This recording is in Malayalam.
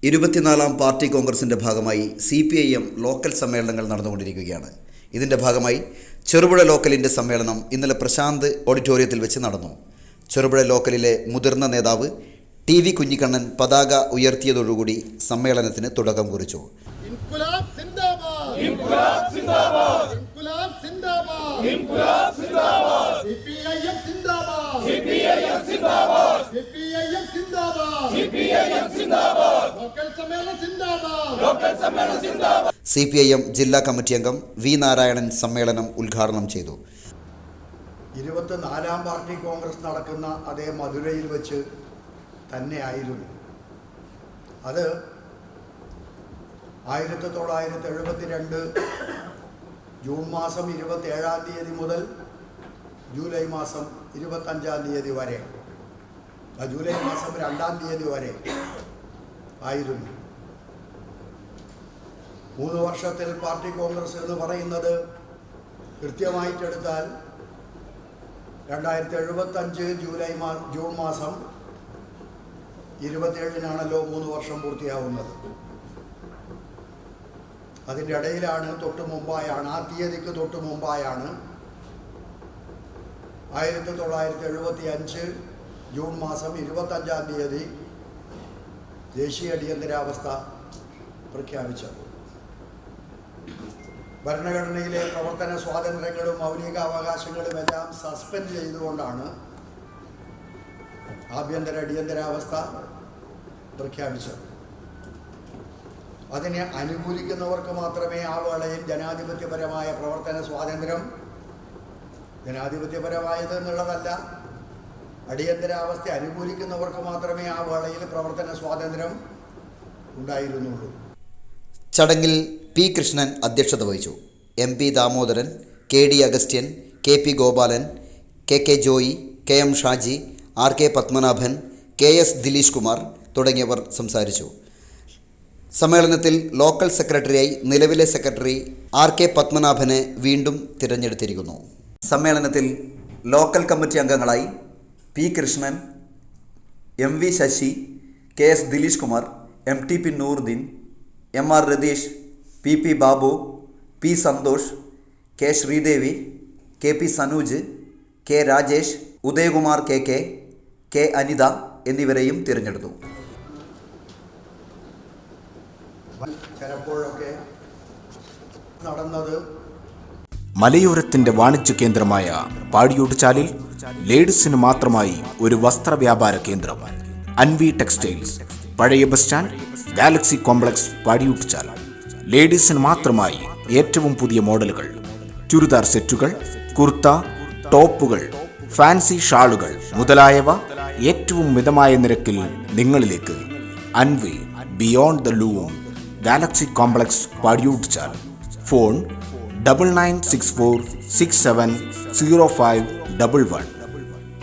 ഇരുപത്തിനാലാം പാർട്ടി കോൺഗ്രസിൻ്റെ ഭാഗമായി CPIM ലോക്കൽ സമ്മേളനങ്ങൾ നടന്നുകൊണ്ടിരിക്കുകയാണ്. ഇതിൻ്റെ ഭാഗമായി ചെറുപുഴ ലോക്കലിൻ്റെ സമ്മേളനം ഇന്നലെ പ്രശാന്ത് ഓഡിറ്റോറിയത്തിൽ വെച്ച് നടന്നു. ചെറുപുഴ ലോക്കലിലെ മുതിർന്ന നേതാവ് TV കുഞ്ഞിക്കണ്ണൻ പതാക ഉയർത്തിയതോടുകൂടി സമ്മേളനത്തിന് തുടക്കം കുറിച്ചു. ഇൻകുലാബ് സിന്ദാബാദ്, ഇൻകുലാബ് സിന്ദാബാദ്, ഇൻകുലാബ് സിന്ദാബാദ്, ഇൻകുലാബ് സിന്ദാബാദ്, CPIM സിന്ദാബാദ്, CPIM സിന്ദാബാദ്, CPIM സിന്ദാബാദ്, CPIM സിന്ദാബാദ്, ലോക്കൽ സമ്മേളനം സിന്ദാബാദ്, ലോക്കൽ സമ്മേളനം സിന്ദാബാദ്. CPIM ജില്ലാ കമ്മിറ്റി അംഗം V നാരായണൻ സമ്മേളനം ഉദ്ഘാടനം ചെയ്തു. 24-ാം പാർട്ടി കോൺഗ്രസ് നടക്കുന്ന അതേ മധുരയിൽ വെച്ച് തന്നെയായിരുന്നു. അത് 1972 ജൂൺ മാസം 27-ാം തീയതി മുതൽ ജൂലൈ മാസം 25-ാം തീയതി വരെ, ജൂലൈ മാസം 2-ാം തീയതി വരെ ആയിരുന്നു. 3 വർഷത്തിൽ പാർട്ടി കോൺഗ്രസ് എന്ന് പറയുന്നത് കൃത്യമായിട്ടെടുത്താൽ 2075 ജൂൺ മാസം 27-നാണല്ലോ 3 വർഷം പൂർത്തിയാവുന്നത്. അതിൻ്റെ ഇടയിലാണ് ആ തീയതിക്ക് തൊട്ട് മുമ്പായാണ് 1975 ജൂൺ മാസം 25-ാം തീയതി ദേശീയ അടിയന്തരാവസ്ഥ പ്രഖ്യാപിച്ചത്. ഭരണഘടനയിലെ പ്രവർത്തന സ്വാതന്ത്ര്യങ്ങളും മൗലികാവകാശങ്ങളും എല്ലാം സസ്പെൻഡ് ചെയ്തുകൊണ്ടാണ് ആഭ്യന്തര അടിയന്തരാവസ്ഥ പ്രഖ്യാപിച്ചത്. അതിനെ അനുകൂലിക്കുന്നവർക്ക് മാത്രമേ ആ വേളയിൽ ജനാധിപത്യപരമായ പ്രവർത്തന സ്വാതന്ത്ര്യം, ജനാധിപത്യപരമായത് എന്നുള്ളതല്ല, അടിയന്തരാവസ്ഥ അനുകൂലിക്കുന്നവർക്ക് മാത്രമേ ആ വേളയിൽ പ്രവർത്തന സ്വാതന്ത്ര്യം ഉണ്ടായിരുന്നുള്ളൂ. ചടങ്ങിൽ P കൃഷ്ണൻ അധ്യക്ഷത വഹിച്ചു. MP Damodaran, KD Augustine, KP Gopalan, KK Joy, KM Shaji, RK Padmanabhan, KS Dileesh Kumar തുടങ്ങിയവർ സംസാരിച്ചു. സമ്മേളനത്തിൽ ലോക്കൽ സെക്രട്ടറിയായി നിലവിലെ സെക്രട്ടറി RK പത്മനാഭനെ വീണ്ടും തിരഞ്ഞെടുത്തിരിക്കുന്നു. സമ്മേളനത്തിൽ ലോക്കൽ കമ്മിറ്റി അംഗങ്ങളായി P Krishnan, MV Sasi, KS Dileesh Kumar, MTP Nooruddin, MR Ratheesh, PP Babu, P Santhosh, K Sreedevi, KP Sanooj, K Rajesh, Udayakumar KK, K Anitha എന്നിവരെയും തിരഞ്ഞെടുത്തു. ചിലപ്പോഴൊക്കെ നടന്നത് മലയോരത്തിന്റെ വാണിജ്യ കേന്ദ്രമായ പാടിയോട്ടുചാലിൽ ലേഡീസിന് മാത്രമായി ഒരു വസ്ത്ര വ്യാപാര കേന്ദ്രം അൻവി ടെക്സ്റ്റൈൽസ്, പഴയ bus stand, galaxy complex, Padiyottuchal. ലേഡീസിന് മാത്രമായി ഏറ്റവും പുതിയ മോഡലുകൾ, ചുരിദാർ സെറ്റുകൾ, കുർത്ത, ടോപ്പുകൾ, ഫാൻസി ഷാളുകൾ മുതലായവ ഏറ്റവും മിതമായ നിരക്കിൽ നിങ്ങളിലേക്ക്. Anvi beyond the loom, Galaxy complex, Padiyottuchal. Phone 9964670511.